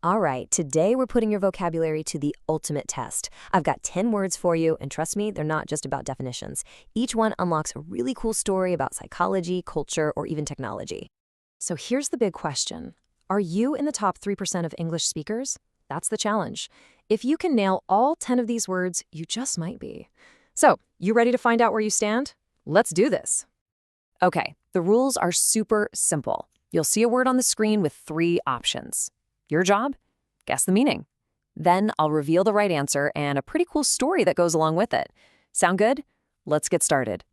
All right, today we're putting your vocabulary to the ultimate test. I've got 10 words for you, and trust me, they're not just about definitions. Each one unlocks a really cool story about psychology, culture, or even technology. So here's the big question. Are you in the top 3% of English speakers? That's the challenge. If you can nail all 10 of these words, you just might be. So, you ready to find out where you stand? Let's do this. Okay, the rules are super simple. You'll see a word on the screen with 3 options. Your job? Guess the meaning. Then I'll reveal the right answer and a pretty cool story that goes along with it. Sound good? Let's get started.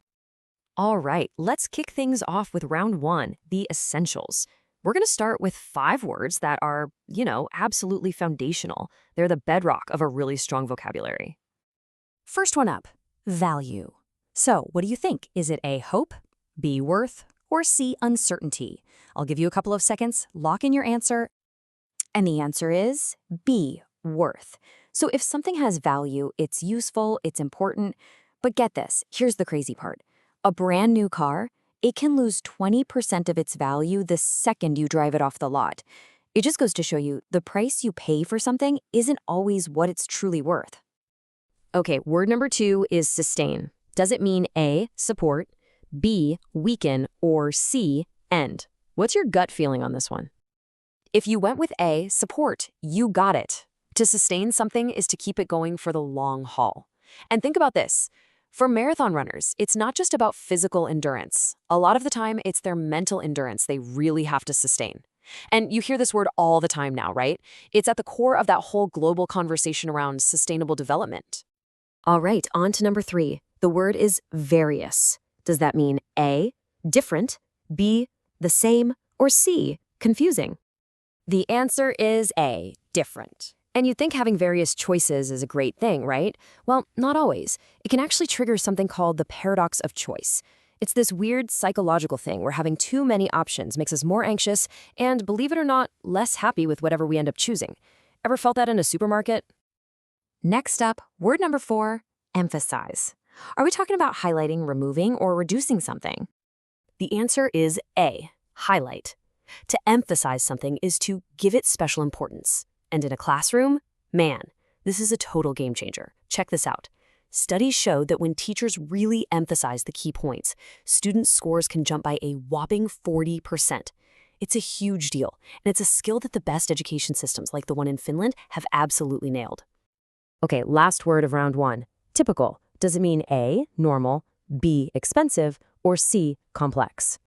All right, let's kick things off with round 1, the essentials. We're going to start with 5 words that are, absolutely foundational. They're the bedrock of a really strong vocabulary. First one up, value. So, what do you think? Is it A, hope, B, worth, or C, uncertainty? I'll give you a couple of seconds, lock in your answer. And the answer is B, worth. So if something has value, it's useful, it's important. But get this, here's the crazy part. A brand new car, it can lose 20% of its value the second you drive it off the lot. It just goes to show you the price you pay for something isn't always what it's truly worth. Okay, word number 2 is sustain. Does it mean A, support, B, weaken, or C, end? What's your gut feeling on this one? If you went with A, support, you got it. To sustain something is to keep it going for the long haul. And think about this. For marathon runners, it's not just about physical endurance. A lot of the time, it's their mental endurance they really have to sustain. And you hear this word all the time now, right? It's at the core of that whole global conversation around sustainable development. All right, on to number 3. The word is various. Does that mean A, different, B, the same, or C, confusing? The answer is A, different. And you'd think having various choices is a great thing, right? Well, not always. It can actually trigger something called the paradox of choice. It's this weird psychological thing where having too many options makes us more anxious and, believe it or not, less happy with whatever we end up choosing. Ever felt that in a supermarket? Next up, word number 4, emphasize. Are we talking about highlighting, removing, or reducing something? The answer is A, highlight. To emphasize something is to give it special importance. And in a classroom, man, this is a total game changer. Check this out. Studies show that when teachers really emphasize the key points, students' scores can jump by a whopping 40%. It's a huge deal, and it's a skill that the best education systems like the one in Finland have absolutely nailed. Okay, last word of round 1. Typical. Does it mean A, normal, B, expensive, or C, complex?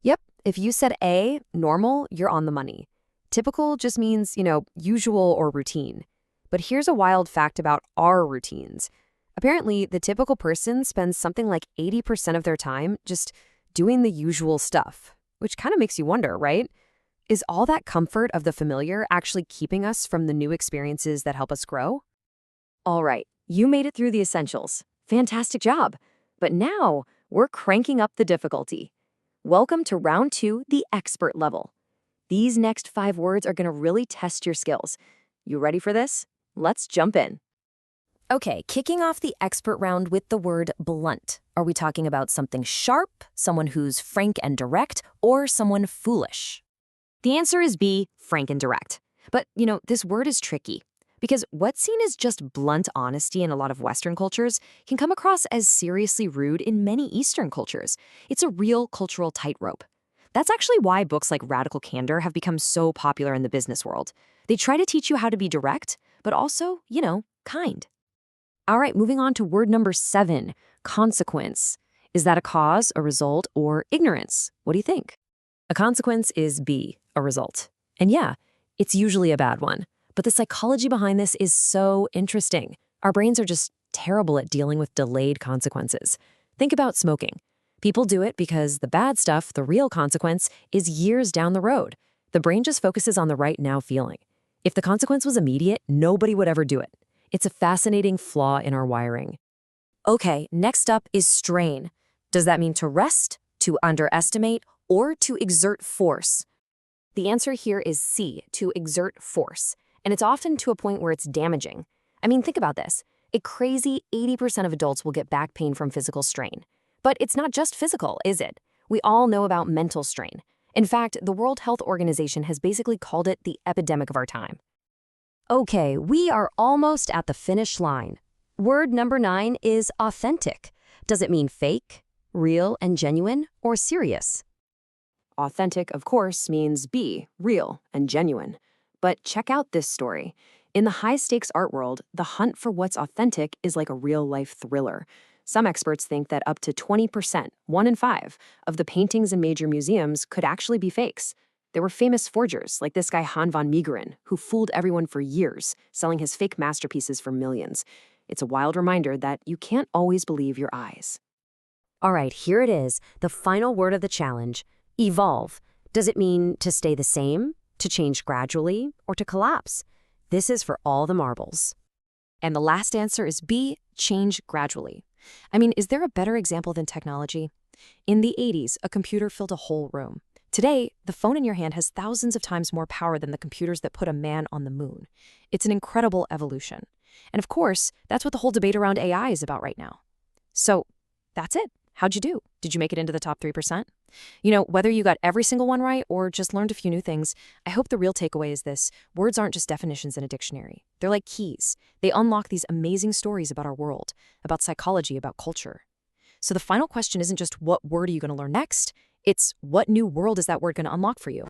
Yep. If you said A, normal, you're on the money. Typical just means, usual or routine. But here's a wild fact about our routines. Apparently, the typical person spends something like 80% of their time just doing the usual stuff, which kind of makes you wonder, right? Is all that comfort of the familiar actually keeping us from the new experiences that help us grow? All right, you made it through the essentials. Fantastic job. But now, we're cranking up the difficulty. Welcome to round 2, the expert level. These next 5 words are going to really test your skills. You ready for this? Let's jump in. Okay, kicking off the expert round with the word blunt. Are we talking about something sharp, someone who's frank and direct, or someone foolish? The answer is B, frank and direct. But, this word is tricky. Because what's seen as just blunt honesty in a lot of Western cultures can come across as seriously rude in many Eastern cultures. It's a real cultural tightrope. That's actually why books like Radical Candor have become so popular in the business world. They try to teach you how to be direct, but also, kind. All right, moving on to word number 7, consequence. Is that a cause, a result, or ignorance? What do you think? A consequence is B, a result. And yeah, it's usually a bad one. But the psychology behind this is so interesting. Our brains are just terrible at dealing with delayed consequences. Think about smoking. People do it because the bad stuff, the real consequence, is years down the road. The brain just focuses on the right now feeling. If the consequence was immediate, nobody would ever do it. It's a fascinating flaw in our wiring. Okay, next up is strain. Does that mean to rest, to underestimate, or to exert force? The answer here is C, to exert force. And it's often to a point where it's damaging. I mean, think about this. A crazy 80% of adults will get back pain from physical strain. But it's not just physical, is it? We all know about mental strain. In fact, the World Health Organization has basically called it the epidemic of our time. Okay, we are almost at the finish line. Word number 9 is authentic. Does it mean fake, real and genuine, or serious? Authentic, of course, means be real and genuine. But check out this story. In the high-stakes art world, the hunt for what's authentic is like a real-life thriller. Some experts think that up to 20%, 1 in 5, of the paintings in major museums could actually be fakes. There were famous forgers, like this guy Han van Meegeren, who fooled everyone for years, selling his fake masterpieces for millions. It's a wild reminder that you can't always believe your eyes. All right, here it is, the final word of the challenge. Evolve. Does it mean to stay the same, to change gradually, or to collapse? This is for all the marbles. And the last answer is B, change gradually. I mean, is there a better example than technology? In the 80s, a computer filled a whole room. Today, the phone in your hand has thousands of times more power than the computers that put a man on the moon. It's an incredible evolution. And of course, that's what the whole debate around AI is about right now. So, that's it. How'd you do? Did you make it into the top 3%? You know, whether you got every single one right or just learned a few new things, I hope the real takeaway is this. Words aren't just definitions in a dictionary. They're like keys. They unlock these amazing stories about our world, about psychology, about culture. So the final question isn't just what word are you going to learn next? It's what new world is that word going to unlock for you?